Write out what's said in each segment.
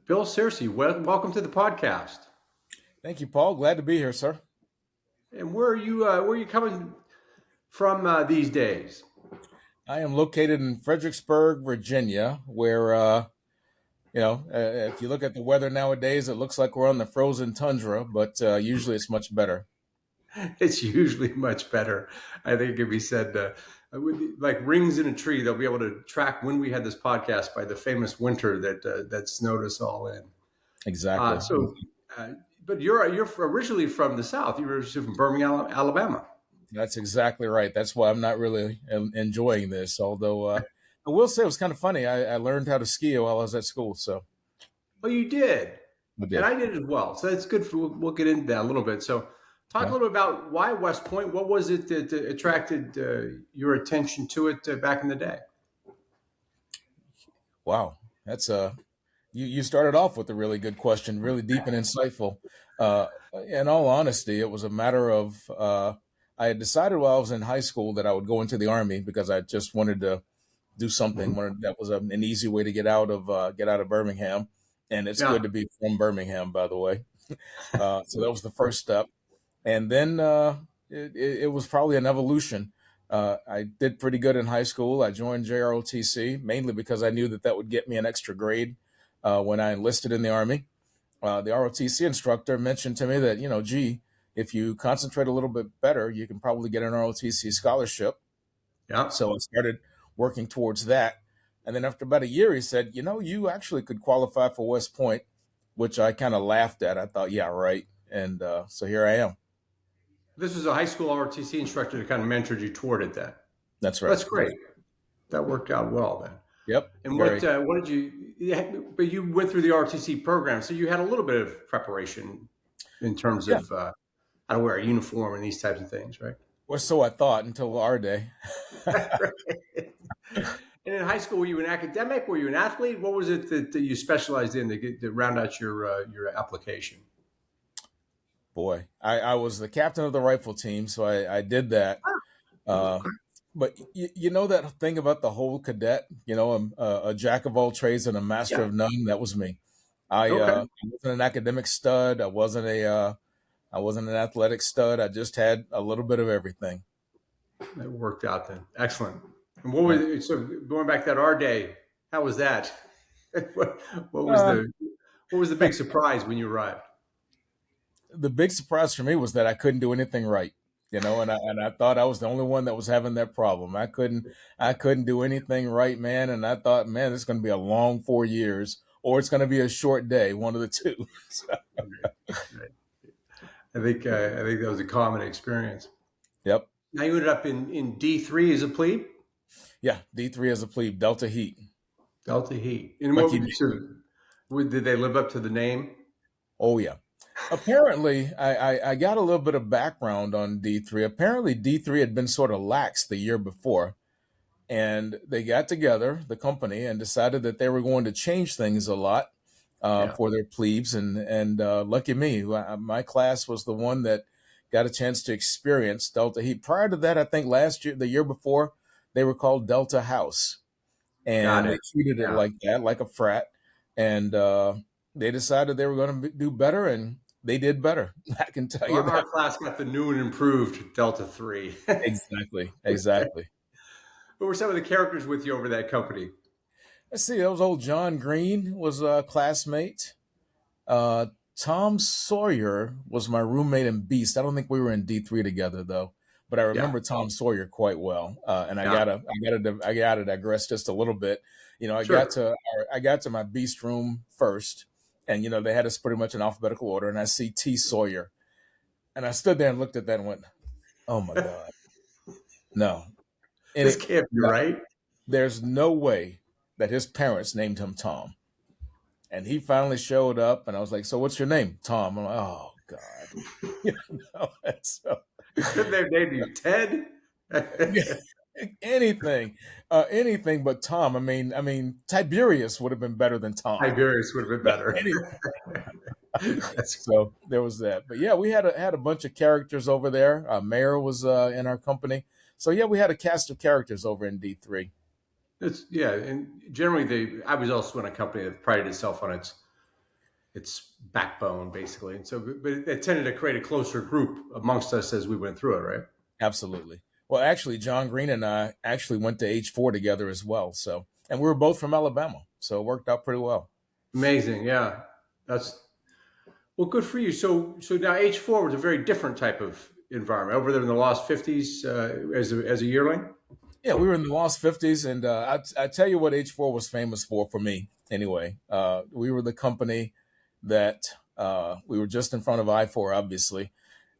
Bill Searcy, welcome to the podcast. Thank you, Paul. Glad to be here, sir. And where are you coming from these days? I am located in Fredericksburg, Virginia, where, if you look at the weather nowadays, it looks like we're on the frozen tundra, but usually it's much better. It's usually much better. I think it can be said, like rings in a tree, they'll be able to track when we had this podcast by the famous winter that snowed us all in. Exactly. But you're originally from the South. You were from Birmingham, Alabama. That's exactly right. That's why I'm not really enjoying this. Although I will say it was kind of funny. I learned how to ski while I was at school. So, Oh, you did, I and did. I did as well. So that's good. We'll get into that a little bit. So, talk a Okay. little bit about why West Point. What was it that attracted your attention to it back in the day? Wow. That's you started off with a really good question, really deep and insightful. In all honesty, it was a matter of I had decided while I was in high school that I would go into the Army because I just wanted to do something. That was an easy way to get out of Birmingham, and it's Yeah. good to be from Birmingham, by the way. So that was the first step, and then it was probably an evolution. I did pretty good in high school. I joined JROTC mainly because I knew that would get me an extra grade when I enlisted in the Army. The ROTC instructor mentioned to me that, gee, if you concentrate a little bit better, you can probably get an ROTC scholarship. Yeah. So I started working towards that. And then after about a year, he said, you actually could qualify for West Point, which I kind of laughed at. I thought, yeah, right. And so here I am. This was a high school ROTC instructor that kind of mentored you toward it then. That's right. That's great. That worked out well then. Yep. And Very. what did but you went through the ROTC program, so you had a little bit of preparation in terms Yeah. of how to wear a uniform and these types of things, right? Or so I thought until our day. And in high school, were you an academic? Were you an athlete? What was it that you specialized in to round out your application? Boy, I was the captain of the rifle team, so I did that. Uh, but you know that thing about the whole cadet, a jack of all trades and a master Yeah. of none. That was me. I Okay. wasn't an academic stud. I wasn't an athletic stud. I just had a little bit of everything. That worked out then. Excellent. And what was it? So going back to our day? How was that? what, what was Uh, the big surprise when you arrived? the big surprise for me was that I couldn't do anything right. And I thought I was the only one that was having that problem. I couldn't do anything right, man. And I thought, man, it's going to be a long 4 years, or it's going to be a short day, one of the two. So, Right. I think that was a common experience. yep, Now you ended up in D3 as a plebe, yeah, D3 as a plebe, Delta Heat. Delta Heat. And Like you, did they live up to the name? oh yeah. Apparently, I got a little bit of background on D3. Apparently, D3 had been sort of lax the year before, and they got together, the company, and decided that they were going to change things a lot Yeah. for their plebes. And lucky me, my class was the one that got a chance to experience Delta Heat. Prior to that, I think last year, the year before, they were called Delta House, Got and they it. treated it Yeah. like that, like a frat. And they decided they were going to do better, and they did better. I can tell you Our that. class got the new and improved Delta 3. Exactly. Exactly. Who were some of the characters with you over that company? Let's see. That was old John Green was a classmate. Uh, Tom Sawyer was my roommate in Beast. I don't think we were in D3 together though, but I Yeah. remember Tom Sawyer quite well. And Yeah. I gotta digress just a little bit. Sure. I got to my Beast room first, and they had us pretty much in alphabetical order. And I see T Sawyer, and I stood there and looked at that and went, "Oh my God, no!" And This can't be right. there's no way that his parents named him Tom. And he finally showed up, and I was like, "So what's your name?" Tom. I'm like, "Oh God." And so, Couldn't they have named you Ted? anything but Tom. I mean, Tiberius would have been better than Tom. Tiberius would have been better. Anyway, That's so there was that. But yeah, we had a bunch of characters over there. Mayor was in our company, so yeah, we had a cast of characters over in D3. yeah, and generally I was also in a company that prided itself on its its backbone, basically. And so, but it tended to create a closer group amongst us as we went through it, right? Absolutely. Well, actually, John Green and I actually went to H4 together as well. So, and we were both from Alabama, so it worked out pretty well. Amazing, yeah. That's well, good for you. So now H4 was a very different type of environment over there in the lost 50s as a yearling. Yeah, we were in the lost 50s, and I tell you what H4 was famous for me anyway. We were the company that we were just in front of I-4, obviously.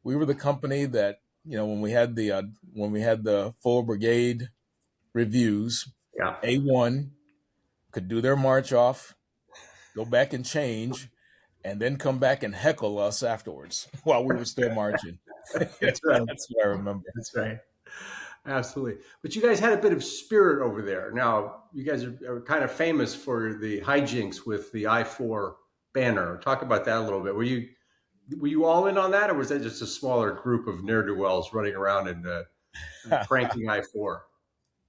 We were the company that, when we had the full brigade reviews, Yeah, A1 could do their march off, go back and change, and then come back and heckle us afterwards while we were still marching. that's right. That's what I remember. That's right. Absolutely. But you guys had a bit of spirit over there. Now, you guys are kind of famous for the hijinks with the I-4 banner. Talk about that a little bit. Were you all in on that, or was that just a smaller group of ne'er-do-wells running around and pranking I-4?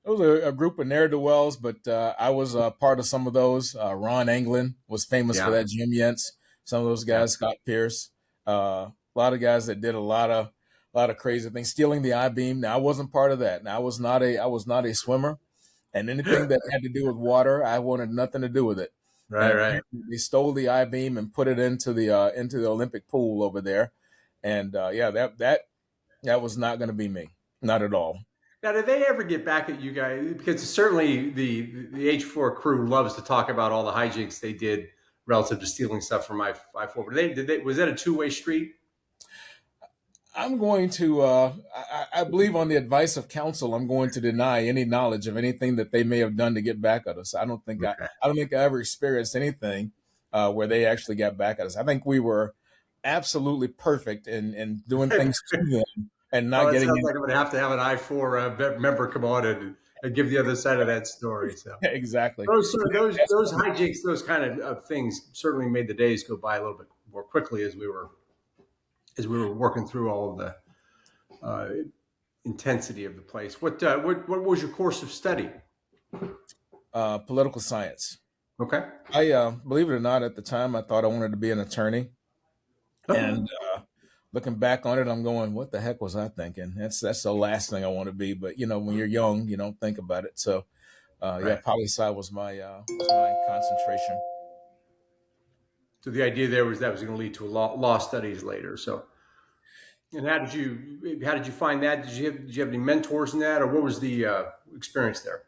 It was a group of ne'er-do-wells, but I was part of some of those. Ron Anglin was famous for Yeah, that. Jim Yentz, some of those yeah. guys, Scott Pierce, a lot of guys that did a lot of crazy things, stealing the I-beam. Now I wasn't part of that. Now I was not a swimmer, and anything that had to do with water, I wanted nothing to do with it. Right, And right. apparently they stole the I-beam and put it into the Olympic pool over there. And yeah, that was not going to be me, not at all. Now, did they ever get back at you guys? Because certainly the H4 crew loves to talk about all the hijinks they did relative to stealing stuff from I-4. But was that a two-way street? I'm going to, I believe on the advice of counsel, I'm going to deny any knowledge of anything that they may have done to get back at us. Okay. I don't think I ever experienced anything where they actually got back at us. I think we were absolutely perfect in doing things to them and not Well, it getting sounds like I'm going to have an I-4 member come on and give the other side of that story. So exactly. those hijinks, those kind of things certainly made the days go by a little bit more quickly as we were working through all of the uh, intensity of the place. What was your course of study? Political science. Okay. I believe it or not, at the time, I thought I wanted to be an attorney, Oh, and looking back on it, I'm going, "What the heck was I thinking?" That's the last thing I want to be. But when you're young, you don't think about it. So, yeah, right. poli sci was my concentration. So the idea there was that was going to lead to law studies later. So, and how did you find that? Did you have any mentors in that, or what was the experience there?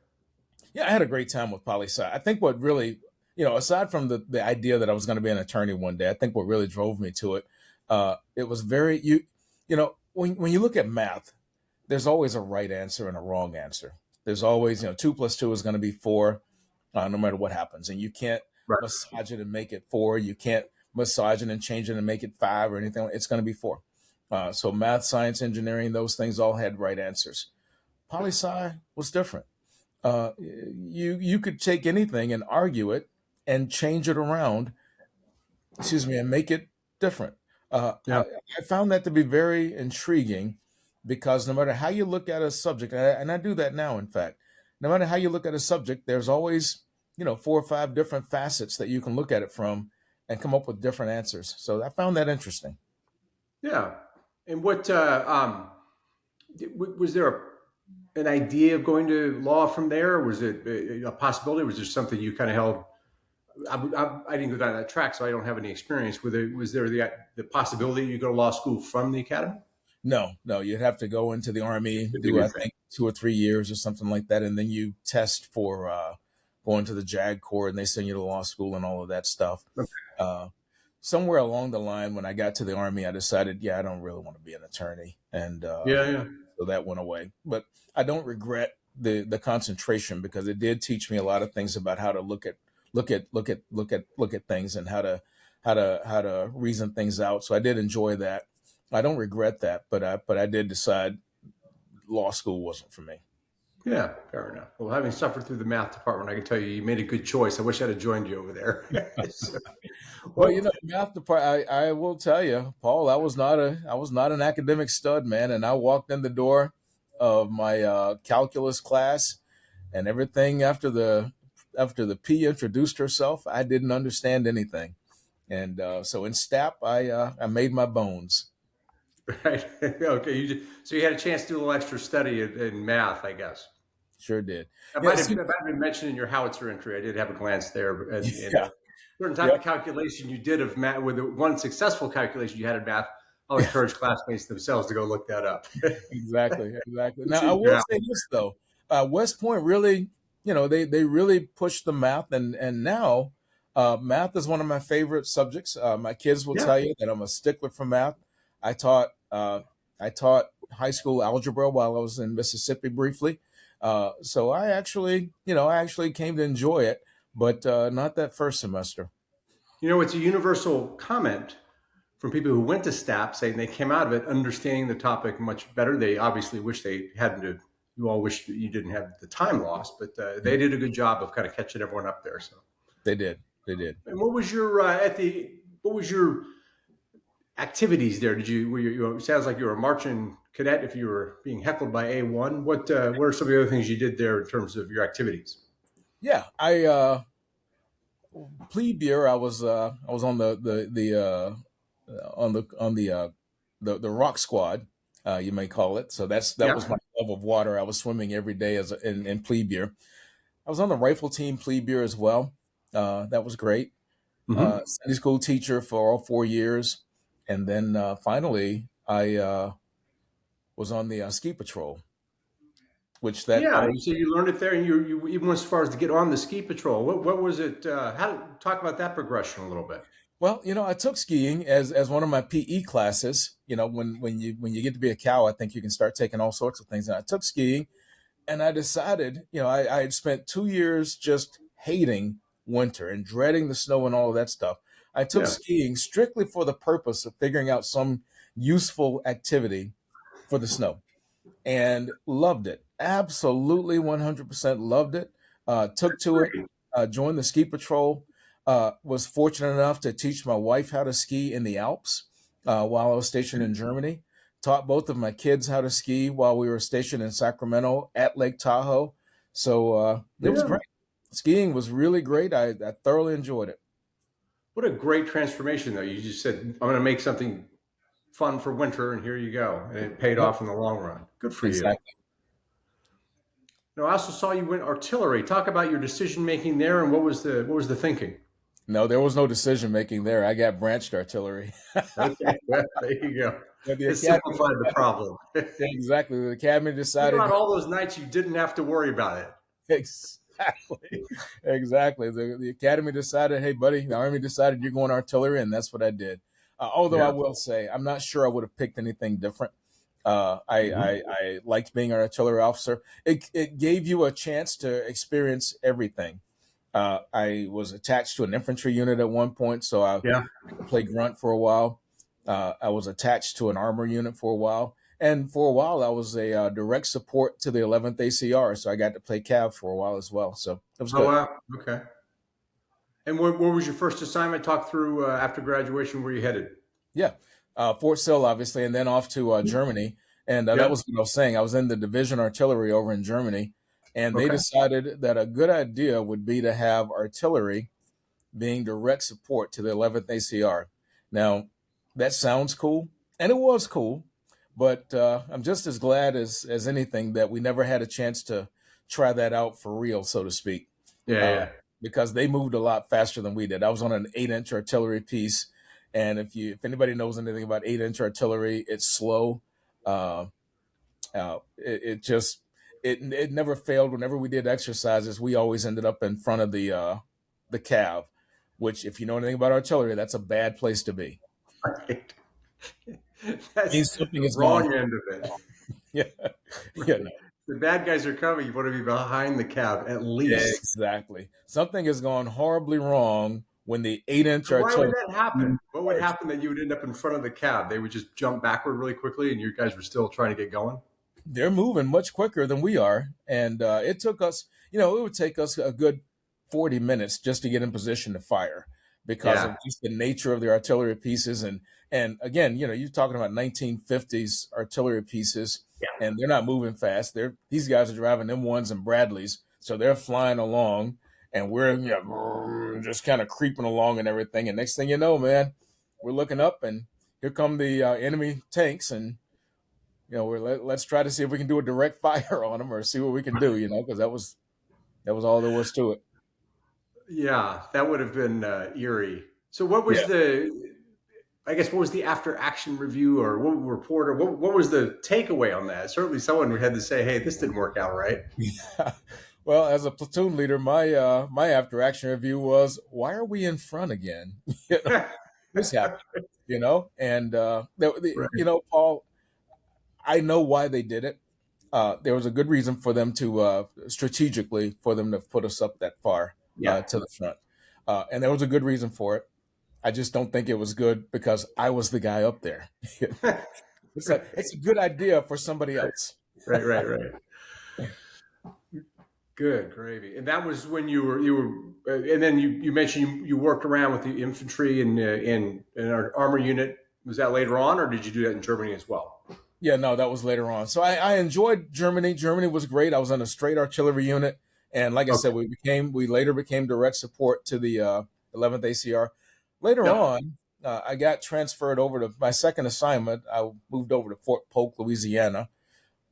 Yeah, I had a great time with poli sci. I think what really, aside from the idea that I was going to be an attorney one day, I think what really drove me to it, it was when you look at math, there's always a right answer and a wrong answer. There's always, 2 + 2 is going to be 4, no matter what happens. And you can't Right. massage it and make it 4. You can't massage it and change it and make it 5 or anything. It's going to be 4. So math, science, engineering, those things all had right answers. Poli sci was different. You could take anything and argue it and change it around, excuse me, and make it different. Yeah. I found that to be very intriguing because no matter how you look at a subject, and I do that now, in fact, no matter how you look at a subject, there's always, 4 or 5 different facets that you can look at it from and come up with different answers. So I found that interesting. Yeah. And was there an idea of going to law from there? Or was it a possibility? Or was there something you kind of held? I didn't go down that track, so I don't have any experience with it. Was there the possibility you go to law school from the academy? No, no, you'd have to go into the army, The do bigger I thing. think 2 or 3 years or something like that, and then you test for going to the JAG Corps, and they send you to law school and all of that stuff. Uh, Somewhere along the line, when I got to the army, I decided, yeah, I don't really want to be an attorney, and Yeah, yeah. so that went away. But I don't regret the concentration because it did teach me a lot of things about how to look at things and how to reason things out. So I did enjoy that. I don't regret that, but I did decide law school wasn't for me. Yeah, fair enough. Well, having suffered through the math department, I can tell you made a good choice. I wish I'd have joined you over there. So, Well, what? math department. I will tell you, Paul, I was not an academic stud, man, and I walked in the door of my calculus class, and everything after the P introduced herself, I didn't understand anything. And so in STAP, I made my bones. Right. Okay. So you had a chance to do a little extra study in math, I guess. Sure did. That Yeah. might have, See, that might have been mentioned in your howitzer entry. I did have a glance there, and yeah. a certain type Yep. of calculation you did of math with the one successful calculation you had in math. I'll encourage classmates themselves to go look that up. Exactly. Exactly. It's Now I in your will house. say this though, West Point really, they really pushed the math, and now math is one of my favorite subjects. My kids will Yeah. tell you that I'm a stickler for math. I taught uh, I taught high school algebra while I was in Mississippi briefly. So I actually came to enjoy it, but not that first semester. It's a universal comment from people who went to STAP saying they came out of it understanding the topic much better. They obviously wish they hadn't. You all wish that you didn't have the time lost, but they did a good job of kind of catching everyone up there. So, They did. They did. and what was your what was your activities there? Did you were you? It sounds like you were a marching cadet. If you were being heckled by A1, what are some of the other things you did there in terms of your activities? Yeah, I plebe year, I was on the rock squad, you may call it. So that was Yeah. my love of water. I was swimming every day in plebe year. I was on the rifle team plebe year as well. That was great. Hmm. Sunday school teacher for all 4 years, and then finally I was on the ski patrol, which that Yeah, all you said you learned it there, and you even went as far as to get on the ski patrol. What was it? Talk about that progression a little bit? Well, I took skiing as one of my PE classes. When you get to be a cow, I think you can start taking all sorts of things. And I took skiing, and I decided, I had spent 2 years just hating winter and dreading the snow and all of that stuff. I took Yeah. skiing strictly for the purpose of figuring out some useful activity for the snow, and loved it. Absolutely 100% loved it. Took to it, Great. joined the ski patrol. Was fortunate enough to teach my wife how to ski in the Alps while I was stationed in Germany. Taught both of my kids how to ski while we were stationed in Sacramento at Lake Tahoe. So it was Yeah. great. Skiing was really great. I thoroughly enjoyed it. What a great transformation, though. You just said, I'm going to make something fun for winter, and here you go. And it paid Yep, off in the long run. Good for you. exactly. Now, I also saw you went artillery. Talk about your decision making there, and what was the thinking? No, there was no decision making there. I got branched artillery. Okay, well, there you go. But the It academy, simplified the problem. exactly. The academy Think decided. about all those nights you didn't have to worry about it. Exactly. Exactly. The academy decided, hey, buddy, the army decided you're going artillery, and that's what I did. Although I Yeah. will say, I'm not sure I would have picked anything different. Uh, I, Mhm. I liked being an artillery officer. It gave you a chance to experience everything. I was attached to an infantry unit at one point, so I Yeah. could play grunt for a while. I was attached to an armor unit for a while. And for a while, I was a direct support to the 11th ACR, so I got to play Cav for a while as well. So it was Oh good. wow. Okay. And where was your first assignment? Talk through after graduation. Where you headed? Yeah, Fort Sill, obviously, and then off to Germany. And that Yeah. was what I was saying. I was in the division artillery over in Germany, and they Okay. decided that a good idea would be to have artillery being direct support to the 11th ACR. Now, that sounds cool, and it was cool, but I'm just as glad as anything that we never had a chance to try that out for real, so to speak, Yeah. uh, Yeah. because they moved a lot faster than we did. I was on an 8-inch artillery piece, and if anybody knows anything about 8-inch artillery, it's slow. Uh, it just it never failed. Whenever we did exercises, we always ended up in front of the cav, which, if you know anything about artillery, that's a bad place to be. Right. It That's means something the has gone. wrong end of it. Yeah, yeah, no, The bad guys are coming. You want to be behind the cab at least. exactly. Something has gone horribly wrong when the 8-inch So why would artillery. that happen? What would happen that you would end up in front of the cab? They would just jump backward really quickly, and you guys were still trying to get going. They're moving much quicker than we are, and it took us. It would take us a good 40 minutes just to get in position to fire because Yeah. of just the nature of the artillery pieces. And again, you're talking about 1950s artillery pieces, Yeah. and they're not moving fast. These guys are driving M1s and Bradleys, so they're flying along, and we're just kind of creeping along and everything. And next thing you know, man, we're looking up, and here come the enemy tanks, and let's try to see if we can do a direct fire on them or see what we can do, because that was all there was to it. Yeah, that would have been eerie. So what was Yeah. I guess, what was the after action review or what report or what was the takeaway on that? Certainly someone had to say, hey, this didn't work out right. Well, as a platoon leader, my after action review was, why are we in front again? This happened, and Right. Paul, I know why they did it. There was a good reason for them to strategically for them to put us up that far Yeah. to the front, and there was a good reason for it. I just don't think it was good because I was the guy up there. It's a good idea for somebody else. Right. Good gravy. And that was when and then you mentioned you worked around with the infantry and in our armor unit. Was that later on, or did you do that in Germany as well? Yeah, no, that was later on. So I enjoyed Germany. Germany was great. I was on a straight artillery unit, and like I said, Okay. we later became direct support to the 11th ACR. Later Yeah. on, I got transferred over to my second assignment. I moved over to Fort Polk, Louisiana,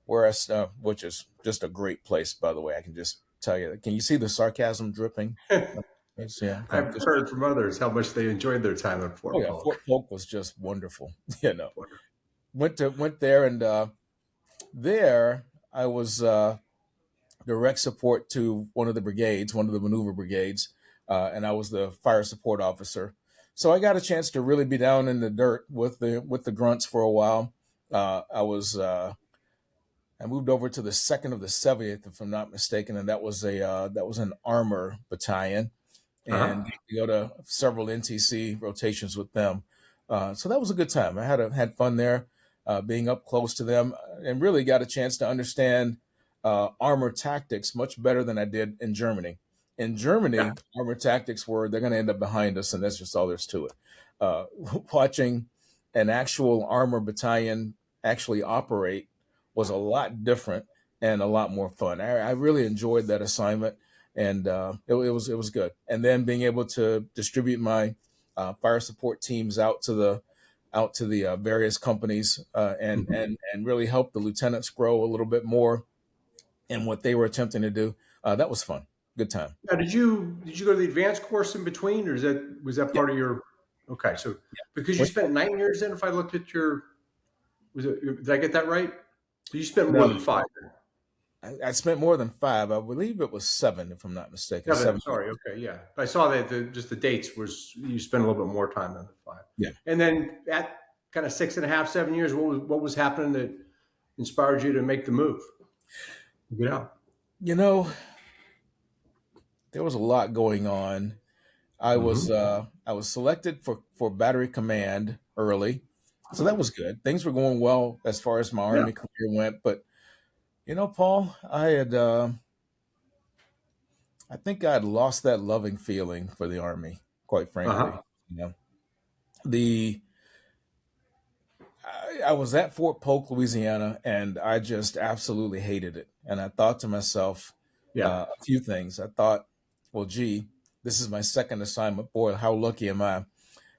which is just a great place, by the way. I can just tell you. Can you see the sarcasm dripping? Yeah, I've heard from others how much they enjoyed their time at oh Fort yeah, Polk. Fort Polk was just wonderful. You know, Wonderful. went there, and there I was direct support to one of the brigades, one of the maneuver brigades, and I was the fire support officer. So I got a chance to really be down in the dirt with the grunts for a while. I moved over to the second of the 70th, if I'm not mistaken, and that was an armor battalion, Uh-huh. and you go to several NTC rotations with them. So that was a good time. I had fun there, being up close to them, and really got a chance to understand armor tactics much better than I did in Germany. In Yeah. Germany, armor tactics were they're going to end up behind us, and that's just all there's to it. Uh, Watching an actual armor battalion actually operate was a lot different and a lot more fun. I really enjoyed that assignment, and it was good. And then being able to distribute my fire support teams out to the various companies, Mhm. and really help the lieutenants grow a little bit more in what they were attempting to do. That was fun. Good time. Now, did you go to the advanced course in between, or was that Yeah. part of your? Okay, so because you Went spent 9 years in, if I looked at your, did I get that right? So you spent more No, than five. I spent more than 5. I believe it was 7, if I'm not mistaken. 7. 7 years. Sorry. Okay, yeah. I saw that just the dates was you spent a little bit more time than the five. Yeah. And then at kind of 6.5, 7 years, what was happening that inspired you to make the move? Get out. You know, there was a lot going on. Mm-hmm. I was selected for battery command early, so that was good. Things were going well as far as my Yeah. Army career went. But Paul, I think I had lost that loving feeling for the Army. Quite frankly, Uh-huh. you know, the I was at Fort Polk, Louisiana, and I just absolutely hated it. And I thought to myself Yeah. a few things. I thought, well, gee, this is my second assignment. Boy, how lucky am I?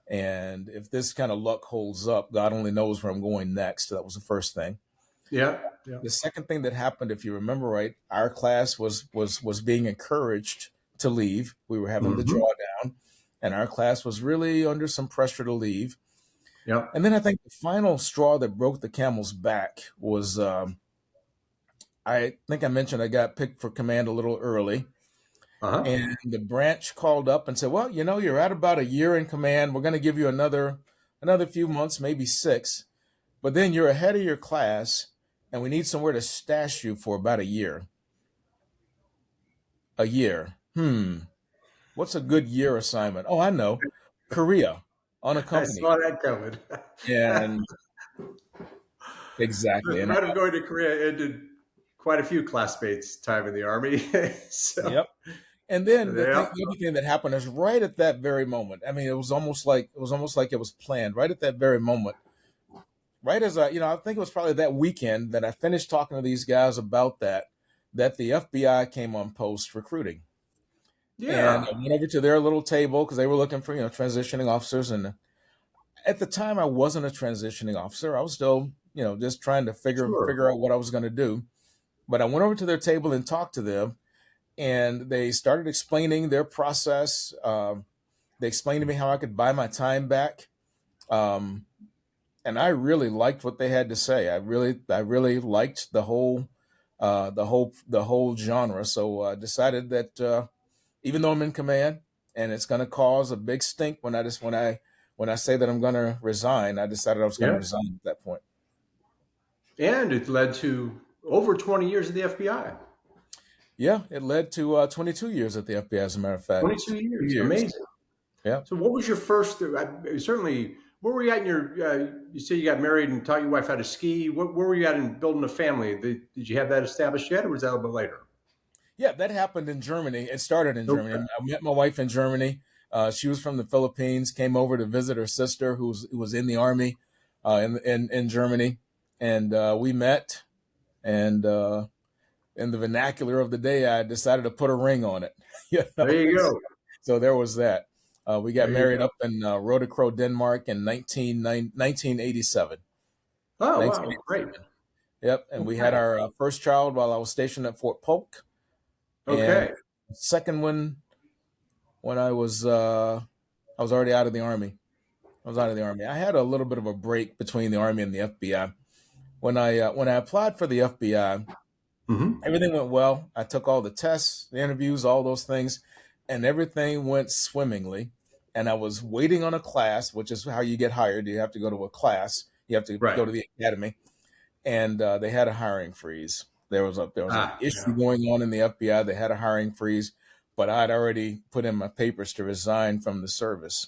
And if this kind of luck holds up, God only knows where I'm going next. That was the first thing. Yeah. Yeah. The second thing that happened, if you remember right, our class was being encouraged to leave. We were having the Mm-hmm. drawdown, and our class was really under some pressure to leave. Yeah. And then I think the final straw that broke the camel's back was I think I mentioned I got picked for command a little early. Uh-huh. And the branch called up and said, "Well, you're at about a year in command. We're going to give you another few months, maybe 6, but then you're ahead of your class, and we need somewhere to stash you for about a year." A year. What's a good year assignment? Oh, I know, Korea, I unaccompanied. saw that coming. And exactly. The And threat of going to Korea ended quite a few classmates' time in the army. so, yep. And then yeah. the other thing that happened is right at that very moment. I mean, it was planned. Right at that very moment, right as I think it was probably that weekend that I finished talking to these guys about that the FBI came on post recruiting, And Yeah, I went over to their little table because they were looking for, transitioning officers. And at the time, I wasn't a transitioning officer. I was still, just trying to sure. figure out what I was going to do. But I went over to their table and talked to them, and they started explaining their process. They explained to me how I could buy my time back. Um, and I really liked what they had to say. I really liked the whole genre. So I decided that even though I'm in command and it's going to cause a big stink when I say that I'm going to resign, I decided I was going to Yeah. resign at that point. And it led to over 20 years at the FBI. Yeah, it led to 22 years at the FBI. As a matter of fact, 22 2 years. years. Amazing. Yeah. So, what was your first? Certainly, where were you at in your? You say you got married and taught your wife how to ski. Where were you at in building a family? Did you have that established yet, or was that a little bit later? Yeah, that happened in Germany. It started in Germany. Okay. I met my wife in Germany. She was from the Philippines, came over to visit her sister who was in the army in Germany. And we met. And in the vernacular of the day, I decided to put a ring on it. you There know? you go. So there was that. We got There you married go. up in Rotocro, Denmark in 1987. Oh wow, great. 1987. Yep. And we had Okay. our first child while I was stationed at Fort Polk. And Okay. second one when I was already out of the army. I was out of the army. I had a little bit of a break between the army and the FBI. When I applied for the FBI, Hmm. everything went well. I took all the tests, the interviews, all those things, and everything went swimmingly. And I was waiting on a class, which is how you get hired. You have to go to a class. You have to Right. go to the academy, and they had a hiring freeze. There was an Ah, issue yeah. going on in the FBI. They had a hiring freeze, but I'd already put in my papers to resign from the service.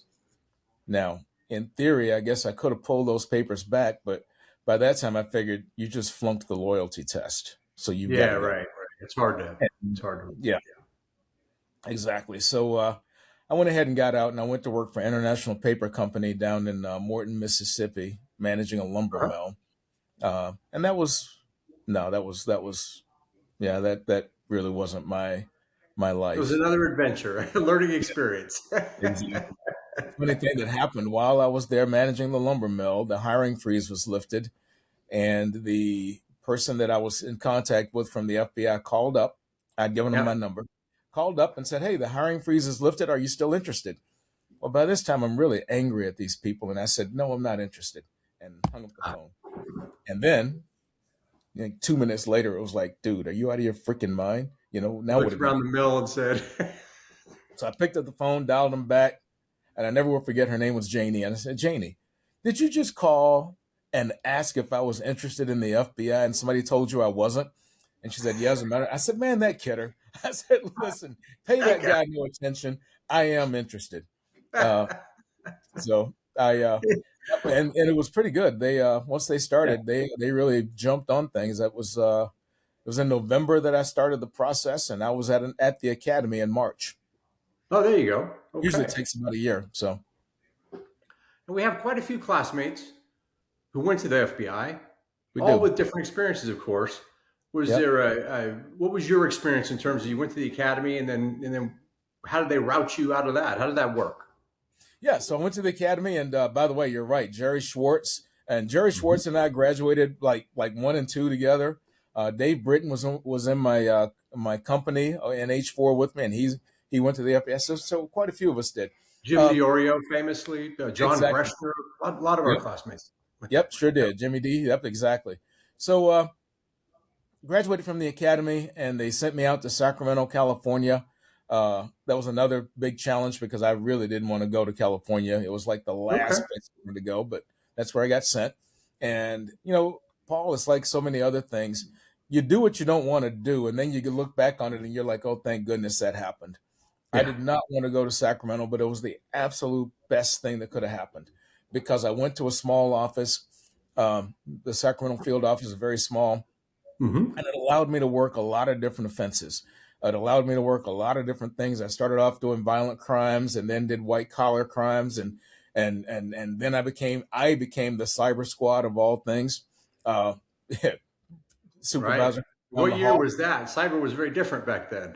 Now, in theory, I guess I could have pulled those papers back, but by that time, I figured you just flunked the loyalty test, so you've got Yeah. to go. Right. Right. It's hard to. It's And hard to. yeah, exactly. So I went ahead and got out, and I went to work for International Paper Company down in Morton, Mississippi, managing a lumber Uh-huh. mill. And that was no, that was yeah, that really wasn't my It was life. another adventure, a learning experience. Exactly. Funny thing that happened while I was there managing the lumber mill, the hiring freeze was lifted, and the person that I was in contact with from the FBI called up. I'd given him Yeah. my number, called up and said, "Hey, the hiring freeze is lifted. Are you still interested?" Well, by this time, I'm really angry at these people, and I said, "No, I'm not interested," and hung up the phone. And then 2 minutes later, it was like, "Dude, are you out of your freaking mind? Now what Looked are we gonna around do?" the mill and said, So I picked up the phone, dialed them back, and I never will forget her name was Janie. And I said, "Janie, did you just call and ask if I was interested in the FBI and somebody told you I wasn't?" And she said, "Yeah, as a matter." I said, "Man, that kidder." I said, "Listen, pay that "Okay." guy no attention. I am interested." Uh, so I and it was pretty good. They once they Yeah. started, they really jumped on things. It was in November that I started the process, and I was at the academy in March. Oh, there you go. Usually it Okay. takes about a year. So And we have quite a few classmates who went to the FBI, we all do. with different experiences, of course. Was Yep. there what was your experience in terms of you went to the academy and then how did they route you out of that? How did that work? Yeah, so I went to the academy, and by the way, you're right. Jerry Mhm. Schwartz and I graduated like one and two together. Dave Britton was in my company in H4 with me, and he went to the FBS. So quite a few of us did. Jim Uh, DiOrio, famously, John exactly. Breshner, a lot of our Yep. classmates went that Yep. way. Sure Yep. did. Jimmy D. Yep. Exactly. So graduated from the academy, and they sent me out to Sacramento, California. That was another big challenge because I really didn't want to go to California. It was like the Okay. last place I wanted to go, but that's where I got sent. And Paul, it's like so many other things. You do what you don't want to do, and then you can look back on it and you're like, "Oh, thank goodness that happened." I Yeah. did not want to go to Sacramento, but it was the absolute best thing that could have happened because I went to a small office. The Sacramento field office is very small, Hmm. and it allowed me to work a lot of different offenses. It allowed me to work a lot of different things. I started off doing violent crimes, and then did white collar crimes, and then I became the cyber squad of all things, uh, Right. supervisor on What the year hall. was that? Cyber was very different back then.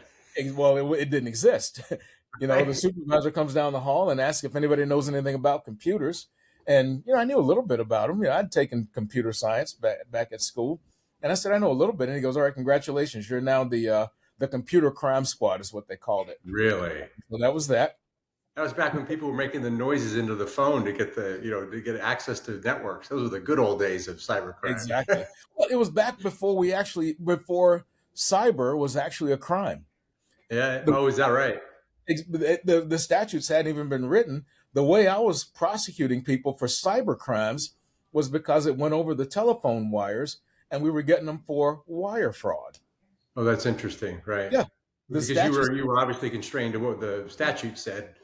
Well, it didn't exist. The Right. supervisor comes down the hall and asks if anybody knows anything about computers. And, I knew a little bit about them. I'd taken computer science back at school. And I said, I know a little bit. And he goes, all right, congratulations. You're now the computer crime squad is what they called it. Really? So that was that. That was back when people were making the noises into the phone to get to get access to networks. Those were the good old days of cybercrime. Exactly. Well, it was back before cyber was actually a crime. Yeah. The, Oh, is that right? the statutes hadn't even been written. The way I was prosecuting people for cyber crimes was because it went over the telephone wires and we were getting them for wire fraud. Oh, that's interesting. Right. Yeah. The Because you statutes, were you were obviously constrained to what the statute said.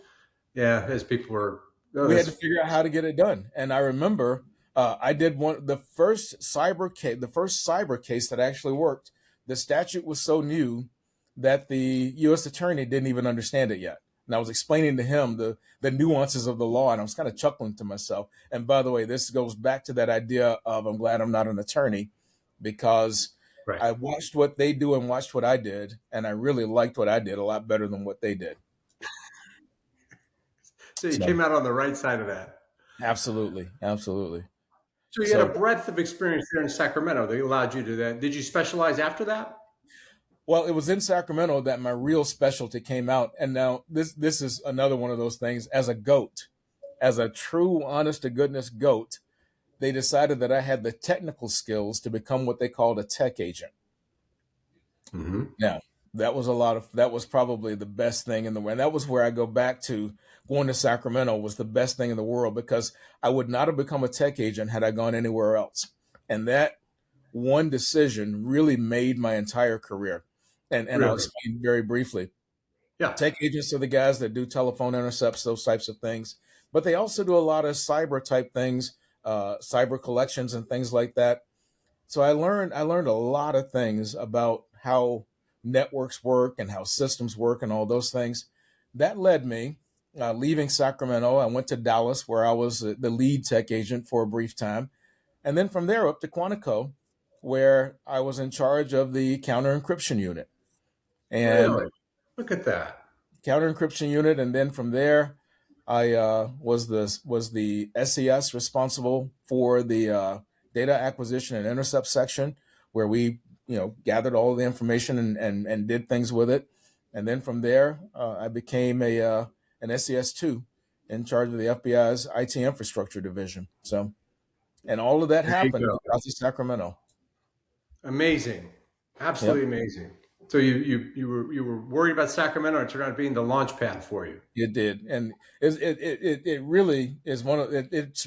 Yeah, as people were. Oh, we had to that's figure out how to get it done. And I remember I did the first cyber case that actually worked. The statute was so new that the U.S. attorney didn't even understand it yet. And I was explaining to him the nuances of the law, and I was kind of chuckling to myself. And by the way, this goes back to that idea of I'm glad I'm not an attorney, because right. I watched what they do and watched what I did, and I really liked what I did a lot better than what they did. So you So came out on the right side of that. absolutely, absolutely. So you had So a breadth of experience there in Sacramento that allowed you to that. Did you specialize after that? well, it was in Sacramento that my real specialty came out, and now this is another one of those things. As a goat, as a true, honest to goodness goat, they decided that I had the technical skills to become what they called a tech agent. Mm-hmm. Now, that was probably the best thing in the world. And that was where I go back to going to Sacramento was the best thing in the world, because I would not have become a tech agent had I gone anywhere else. And that one decision really made my entire career. And I'll Really? explain very briefly. Yeah. Tech agents are the guys that do telephone intercepts, those types of things, but they also do a lot of cyber type things, cyber collections and things like that. So I learned a lot of things about how networks work and how systems work and all those things. That led me, leaving Sacramento, I went to Dallas, where I was the lead tech agent for a brief time, and then from there up to Quantico, where I was in charge of the counter encryption unit. And Really? Look at that. counter encryption unit, and then from there, I was the SES responsible for the data acquisition and intercept section, where we gathered all the information and did things with it, and then from there, I became an SES 2 in charge of the FBI's IT infrastructure division. So, and all of that There you happened go. because of Sacramento. Amazing. Yep. Absolutely amazing. So you were worried about Sacramento, and it turned out being the launch pad for you. It did, and it really is one of it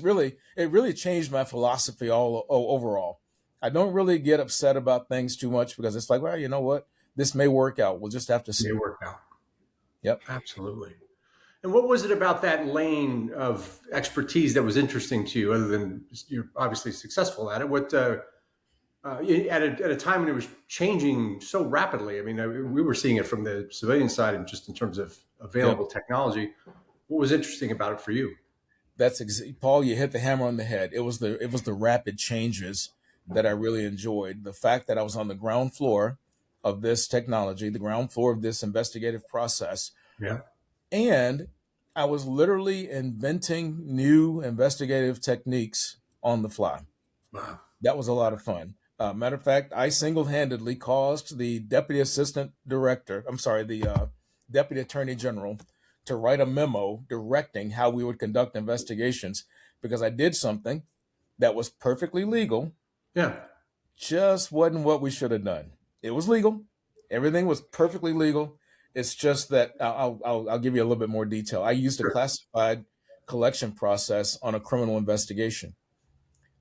really changed my philosophy overall. I don't really get upset about things too much, because it's like, well, you know what, this may work out. We'll just have to They see. work out. Yep. Absolutely. And what was it about that lane of expertise that was interesting to you, other than you're obviously successful at it? At a time when it was changing so rapidly. I mean, we were seeing it from the civilian side, and just in terms of Yep. available technology. What was interesting about it for you? Paul. You hit the hammer on the head. It was the rapid changes that I really enjoyed. The fact that I was on the ground floor of this technology, the ground floor of this investigative process, Yeah. and I was literally inventing new investigative techniques on the fly. Wow. That was a lot of fun. Matter of fact, I single-handedly caused the deputy assistant director, I'm sorry, the deputy attorney general, to write a memo directing how we would conduct investigations, because I did something that was perfectly legal, Yeah. just wasn't what we should have done. It was legal. Everything was perfectly legal. It's just that I'll give you a little bit more detail. I used a Sure. classified collection process on a criminal investigation.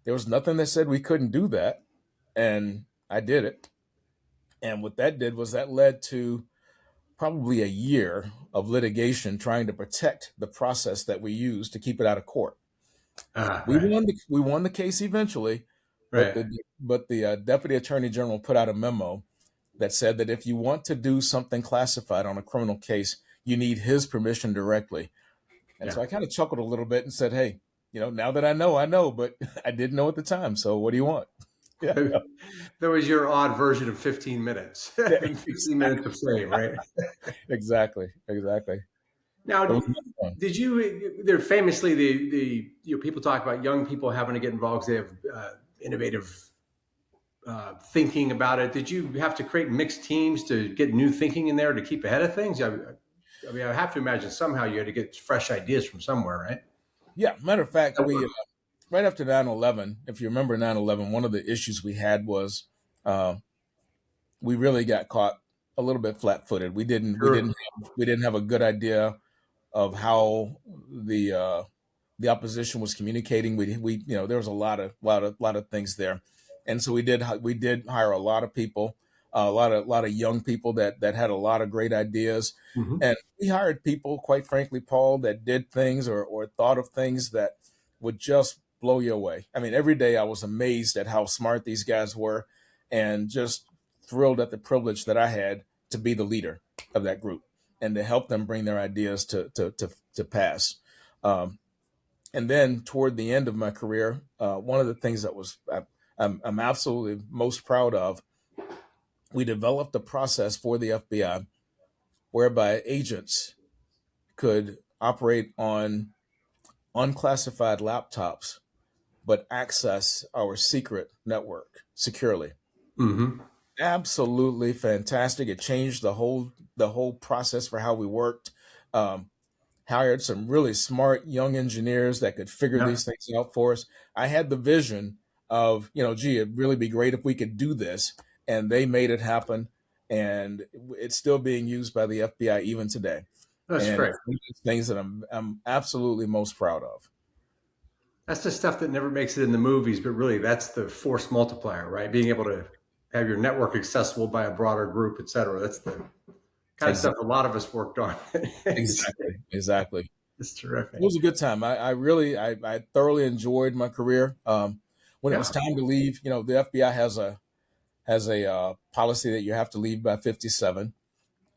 There was nothing that said we couldn't do that, and I did it. And what that did was that led to probably a year of litigation trying to protect the process that we used to keep it out of court. Ah, We right. won the case eventually, but Right. the deputy attorney general put out a memo that said that if you want to do something classified on a criminal case, you need his permission directly. And Yeah. so I kind of chuckled a little bit and said, "Hey, now that I know, but I didn't know at the time. So what do you want?" Yeah, That was your odd version of 15 minutes. yeah, 15 minutes of fame, right? exactly, exactly. It Now, was fun. did you? They're famously people talk about young people having to get involved because they have innovative thinking about it. Did you have to create mixed teams to get new thinking in there to keep ahead of things? I mean, I have to imagine somehow you had to get fresh ideas from somewhere, right? Yeah, matter of fact, we Somewhere. right after 9/11, if you remember 9/11, one of the issues we had was uh, we really got caught a little bit flat-footed. Sure. We didn't have a good idea of how the uh, the opposition was communicating. There was a lot of things there, and so we did hire a lot of people, a lot of young people that had a lot of great ideas, Hmm. and we hired people, quite frankly, Paul, that did things or thought of things that would just blow you away. I mean, every day I was amazed at how smart these guys were, and just thrilled at the privilege that I had to be the leader of that group and to help them bring their ideas to pass. Um, and then toward the end of my career, one of the things that I'm absolutely most proud of, we developed a process for the FBI whereby agents could operate on unclassified laptops but access our secret network securely. Hmm. Absolutely fantastic. It changed the whole process for how we worked. Um, Hired some really smart young engineers that could figure Yeah, these things out for us. I had the vision of, gee, it'd really be great if we could do this. And they made it happen. And it's still being used by the FBI even today. that's And great. it's one of the things that I'm absolutely most proud of. That's the stuff that never makes it in the movies, but really that's the force multiplier, right? Being able to have your network accessible by a broader group, et cetera. That's the kind of stuff Exactly. a lot of us worked on. it's, Exactly. Exactly. it's It terrific. was a good time. I thoroughly enjoyed my career. When it was Yeah. time to leave, the FBI has a policy that you have to leave by 57.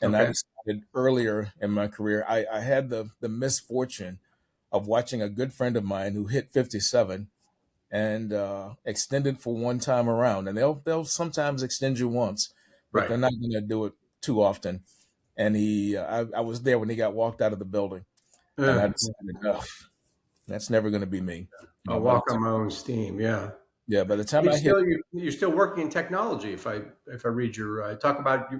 And I Okay. decided earlier in my career, I had the misfortune of watching a good friend of mine who hit 57 and extended for one time around. And they'll sometimes extend you once, but Right. they're not going to do it too often. And I was there when he got walked out of the building, and I Uh, decided, no, that's never going to be me. I'll By the walk on my own steam. Yeah. by the time I hit, You're still working in technology. If I read your talk about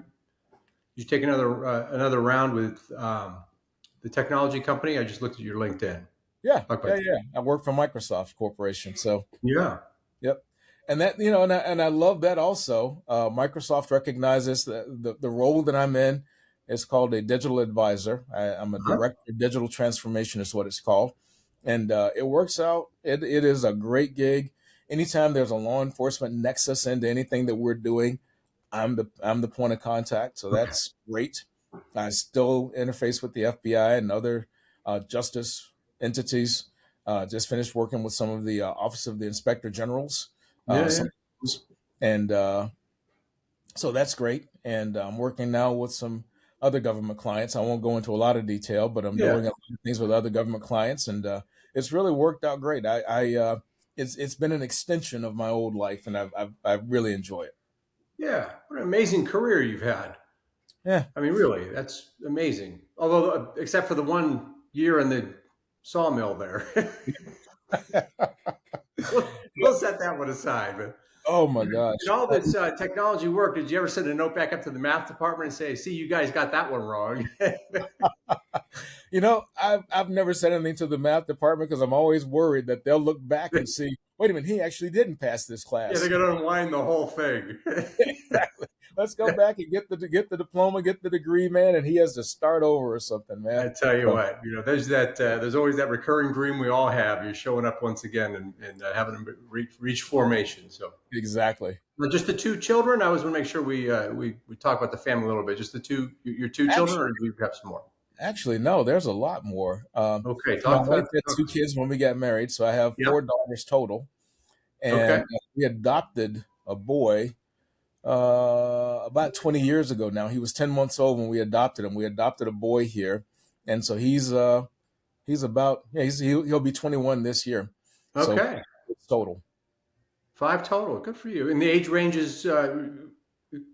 you take another round with the technology company. I just looked at your LinkedIn. yeah, Talk yeah, about yeah, I work for Microsoft Corporation, so. yeah. Yep. And that, and I love that also. Microsoft recognizes the role that I'm in is called a digital advisor. I'm a Uh-huh. director of digital transformation is what it's called. And it works out. It is a great gig. Anytime there's a law enforcement nexus into anything that we're doing, I'm the point of contact. So Okay. that's great. I still interface with the FBI and other justice entities. Just finished working with some of the Office of the Inspector Generals, Yeah. Yeah. some of those. And so that's great. And I'm working now with some other government clients. I won't go into a lot of detail, but I'm Yeah. doing a lot of things with other government clients, and it's really worked out great. It's been an extension of my old life, and I really enjoy it. Yeah. What an amazing career you've had. Yeah. I mean, really, that's amazing. Although, except for the 1 year in the sawmill there, we'll set that one aside. But Oh my gosh. in all this technology work, did you ever send a note back up to the math department and say, "See, you guys got that one wrong"? I've never said anything to the math department because I'm always worried that they'll look back and see, wait a minute, he actually didn't pass this Yeah, they're class. going to unwind the whole thing. Exactly. Let's go back and get the diploma, get the degree, man, and he has to start over or something, man. I tell you So, what, there's always that recurring dream we all have. You're showing up once again and having them reach formation. So, exactly. just the two children. I always want to make sure we talk about the family a little bit. Just the two, your two children, Actually, or do you have some more? no, there's a lot more. Okay, My talk wife about. had two kids when we got married, so I have Yep. four daughters total, and Okay. we adopted a boy about 20 years ago now. He was 10 months old when we adopted him. We adopted a boy here. And so he's about, he'll be 21 this year. So Okay. it's total. 5 total. Good for you. And the age range is the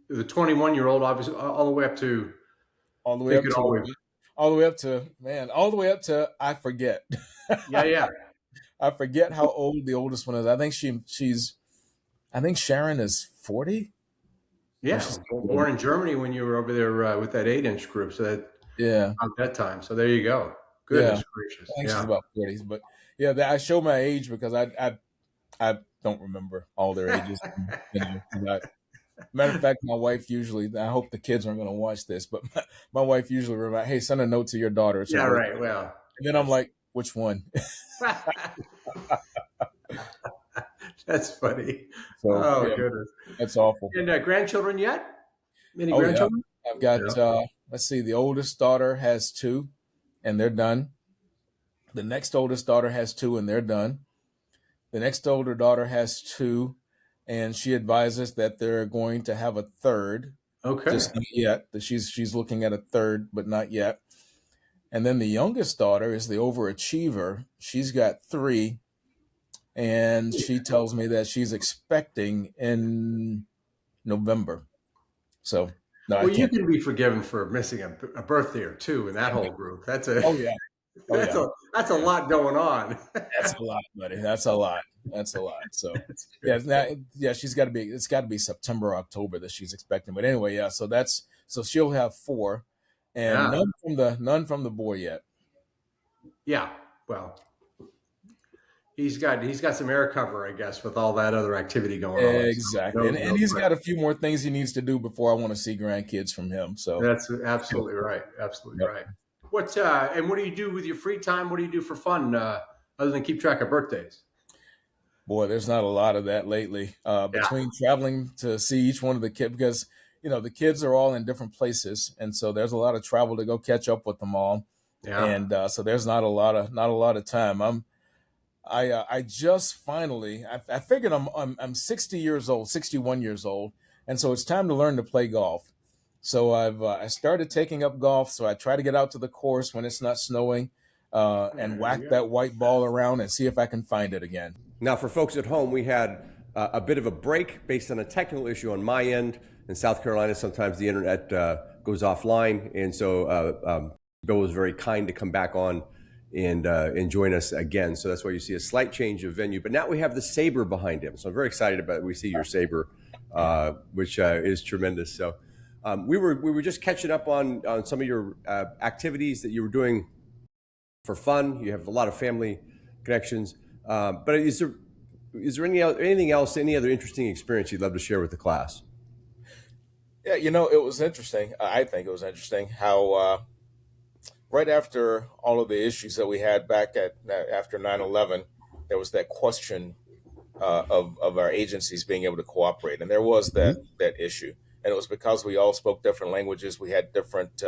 21-year-old, obviously, all the way up to, All the way they up could to always, all the way up to man, all the way up to I forget. yeah, yeah, I forget how old the oldest one is. I think she's I think Sharon is 40 or yeah. she's Born in Germany when you were over there with that 8-inch group. So that, yeah. at that time. So there you go. Yeah. Goodness I gracious. think she's Yeah. about 40s, but yeah, I show my age because I don't remember all their ages. Matter of fact, my wife usually, I hope the kids aren't going to watch this, but my wife usually reminds, hey, send a note to your daughter. It's her Yeah, birthday. right. Well, And then I'm yes. like, which one? That's funny. So Oh, yeah, goodness. that's awful. And grandchildren yet? Any Oh yeah. grandchildren? I've got, Yeah. let's see, the oldest daughter has two and they're done. The next oldest daughter has two and they're done. The next older daughter has two and she advises that they're going to have a third, Okay. just not yet. That she's looking at a third, but not yet. And then the youngest daughter is the overachiever. She's got three, and she tells me that she's expecting in November. So no, I Well, you can't. can be forgiven for missing a birthday or two in that whole group. That's a Oh yeah, oh that's yeah. a lot going on. That's a lot, buddy. That's a lot. That's a lot. So That's yeah, good. yeah, she's got to be. It's got to be September, October that she's expecting. But anyway, yeah. So that's so she'll have four, and Yeah. none from the boy yet. Yeah. Well, he's got some air cover, I guess, with all that other activity going on. So Exactly, no, and no he's got a question. few more things he needs to do before I want to see grandkids from him. So That's absolutely right. Absolutely yep. right. What do you do with your free time? What do you do for fun other than keep track of birthdays? Boy, there's not a lot of that lately. Yeah. Between traveling to see each one of the kids, because the kids are all in different places, and so there's a lot of travel to go catch up with them all, Yeah. and so there's not a lot of time. I just finally I figured I'm 60 years old, 61 years old, and so it's time to learn to play golf. So I started taking up golf. So I try to get out to the course when it's not snowing, and There whack you go. that white ball around and see if I can find it again. Now, for folks at home, we had a bit of a break based on a technical issue on my end. In South Carolina, sometimes the internet goes offline, and so Bill was very kind to come back on and join us again. So that's why you see a slight change of venue. But now we have the saber behind him, so I'm very excited about it. We see your saber, which is tremendous. So we were just catching up on some of your activities that you were doing for fun. You have a lot of family connections. But is there anything else, any other interesting experience you'd love to share with the class? Yeah, it was interesting. I think it was interesting how right after all of the issues that we had back after 9/11, there was that question of our agencies being able to cooperate, and there was that issue, and it was because we all spoke different languages, we had different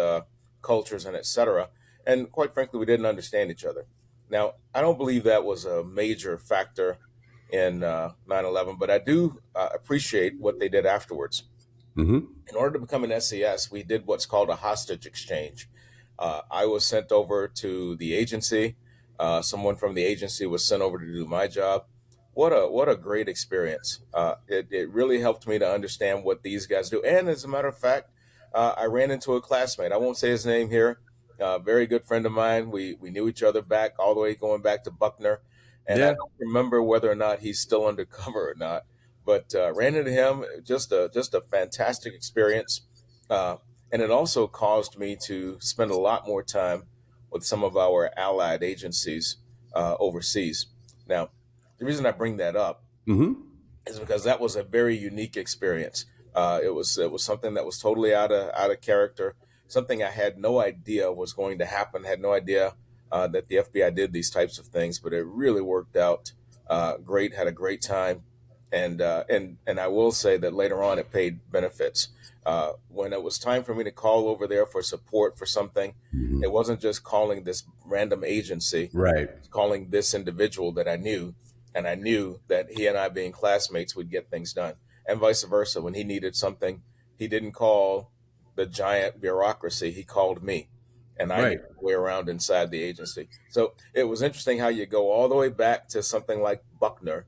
cultures, and etc. And quite frankly, we didn't understand each other. Now, I don't believe that was a major factor in 9/11, but I do appreciate what they did afterwards. Mm-hmm. In order to become an SES, we did what's called a hostage exchange. I was sent over to the agency. Someone from the agency was sent over to do my job. What a great experience! It really helped me to understand what these guys do. And as a matter of fact, I ran into a classmate. I won't say his name here. Very good friend of mine. We knew each other back all the way going back to Buckner, and I Yeah. don't remember whether or not he's still undercover or not. But ran into him. Just a fantastic experience. And it also caused me to spend a lot more time with some of our allied agencies overseas. Now, the reason I bring that up Mm-hmm. is because that was a very unique experience. It was something that was totally out of character, something I had no idea was going to happen. Had no idea that the FBI did these types of things, but it really worked out great. Had a great time, and I will say that later on it paid benefits. When it was time for me to call over there for support for something, Mm-hmm. it wasn't just calling this random agency, Right. calling this individual that I knew, and I knew that he and I, being classmates, would get things done, and vice versa. When he needed something, he didn't call the giant bureaucracy; he called me, and I knew Right. my way around inside the agency. So it was interesting how you go all the way back to something like Buckner,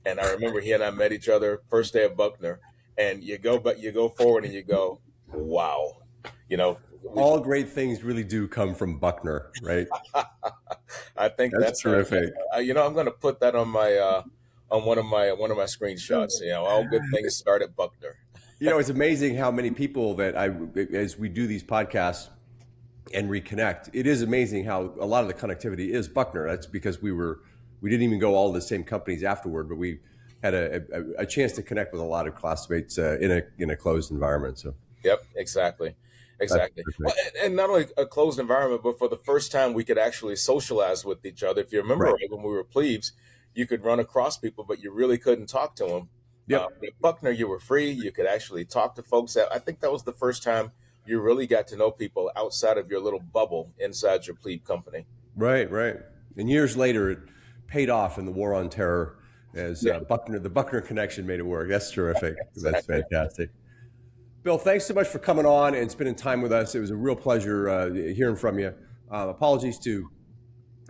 And I remember he and I met each other first day of Buckner, and you go forward and you go, wow, you know, All great things really do come from Buckner, right? I think That's terrific. I'm going to put that on my on one of my screenshots. All good things start at Buckner. It's amazing how many people that as we do these podcasts and reconnect, it is amazing how a lot of the connectivity is Buckner. That's because we didn't even go all to the same companies afterward, but we had a chance to connect with a lot of classmates in a closed environment. So, yep, exactly. Well, and not only a closed environment, but for the first time, we could actually socialize with each other. If you remember, right. when we were plebes, you could run across people, but you really couldn't talk to them. Yep. At Buckner, you were free. You could actually talk to folks. I think that was the first time you really got to know people outside of your little bubble inside your plebe company. Right. And years later, it paid off in the war on terror as the Buckner connection made it work. That's terrific. Exactly. That's fantastic. Bill, thanks so much for coming on and spending time with us. It was a real pleasure hearing from you. Apologies to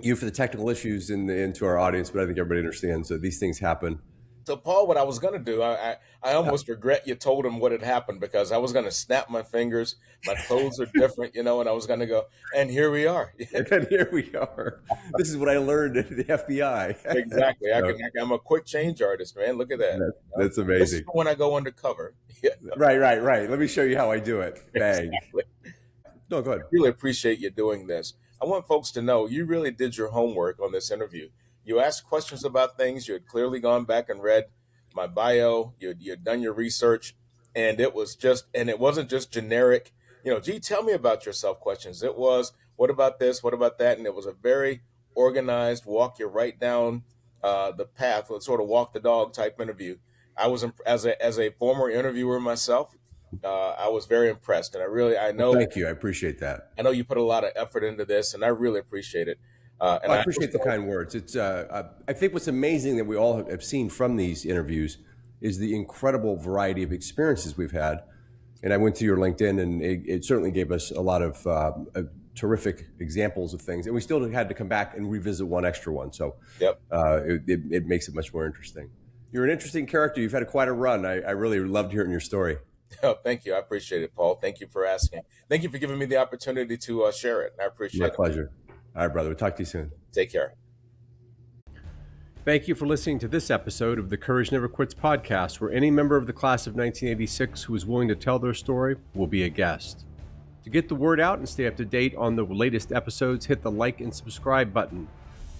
you for the technical issues and to our audience, but I think everybody understands that these things happen. So, Paul, what I was going to do, I almost regret you told him what had happened, because I was going to snap my fingers. My toes are different, and I was going to go, and here we are. And here we are. This is what I learned at the FBI. Exactly. I'm a quick change artist, man. Look at that. That's amazing. This is when I go undercover. Right. Let me show you how I do it. Bang. Exactly. No, go ahead. I really appreciate you doing this. I want folks to know you really did your homework on this interview. You asked questions about things. You had clearly gone back and read my bio. You had done your research, and it wasn't just generic, gee, tell me about yourself questions. It was, what about this? What about that? And it was a very organized, walk you right down the path, sort of walk the dog type interview. I was, as a former interviewer myself, I was very impressed, and I know. Thank you. I appreciate that. I know you put a lot of effort into this, and I really appreciate it. And I appreciate the kind words. It's I think what's amazing that we all have seen from these interviews is the incredible variety of experiences we've had. And I went to your LinkedIn, and it certainly gave us a lot of terrific examples of things. And we still had to come back and revisit one extra one. So yep. It makes it much more interesting. You're an interesting character. You've had quite a run. I really loved hearing your story. Oh, thank you. I appreciate it, Paul. Thank you for asking. Thank you for giving me the opportunity to share it. I appreciate it. My pleasure. All right, brother. We'll talk to you soon. Take care. Thank you for listening to this episode of the Courage Never Quits podcast, where any member of the class of 1986 who is willing to tell their story will be a guest. To get the word out and stay up to date on the latest episodes, hit the like and subscribe button.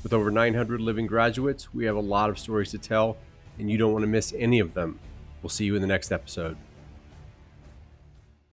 With over 900 living graduates, we have a lot of stories to tell, and you don't want to miss any of them. We'll see you in the next episode.